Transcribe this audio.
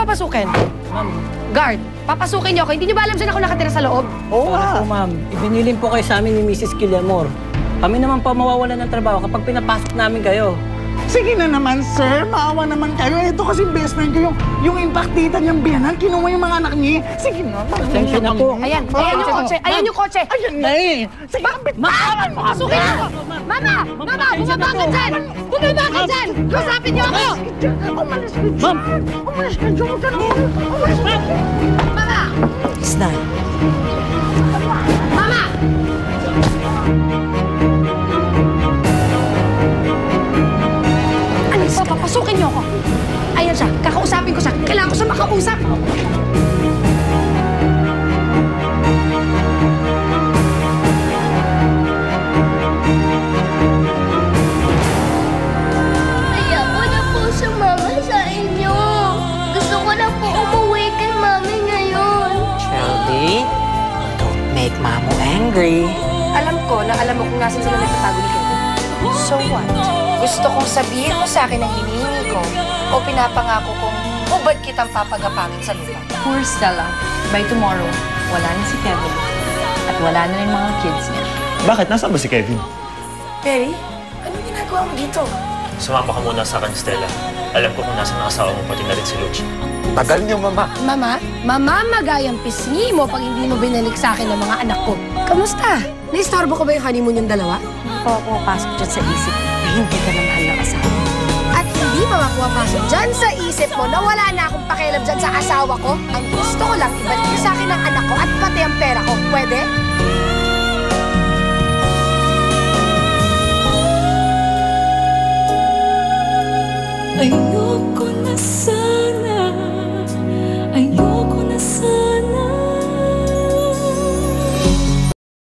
papasukin? Ma'am. Guard, papasukin niyo ako. Hindi niyo ba alam saan ako nakatira sa loob? Oo nga. Ma'am, ibinilin po kayo sa amin ni Mrs. Killamor. Kami naman pa mawawalan ng trabaho kapag pinapasok namin kayo. Sige na naman, sir. Maawa naman kayo. Ito kasi best friend ko yung impactita niyang biyanan. Kinuha yung mga anak niya. Sige na. Pasensya na po. Ayan yung kotse. Ayan yung kotse. Ayan na eh. Sige, bitawan mo. Papasukin niyo ako! Mama! Mama! Bumaba ka dyan! Bumaba ka dyan! Kasapin niyo ako! Umalis ka dyan. Umalis ka dyan. Huwag ka na umalis ka dyan. Mama! It's na. Mama! Ano ba? Papasukin niyo ako. Ayan siya. Kakausapin ko siya. Kailangan ko siya makausap. Ayoko na po sumama sa inyo. Gusto ko na po umuwi kay Mami ngayon. Shelby, don't make Mamo angry. Alam ko na alam mo kung nasan sila nagtatago ni Kevin. So what? Gusto kong sabihin mo sa akin ang hinihingi ko o pinapangako kong hubad kitang papagapangin sa lupa. Poor Stella. By tomorrow, wala na si Kevin. At wala na rin mga kids niya. Bakit? Nasaan ba si Kevin? Perry, anong ginagawa mo dito? Sumama ka muna sa akin, Stella. Alam ko kung nasaan ang asawa mo, pati na rin si Luchi. Tagal niyo, Mama. Mamamagayang pisngi mo pag hindi mo binalik sa akin ang mga anak ko. Kamusta? Naistorbo ko ba yung honeymoon yung dalawa? Hindi po ako pumapasok dyan sa isip na hindi ka na mahal ng asawa. At hindi pa mapapasok dyan sa isip mo na wala na akong pakialam dyan sa asawa ko. Ang gusto ko lang, ibalik niyo sa akin ang anak ko at pati ang pera ko. Pwede? Ay,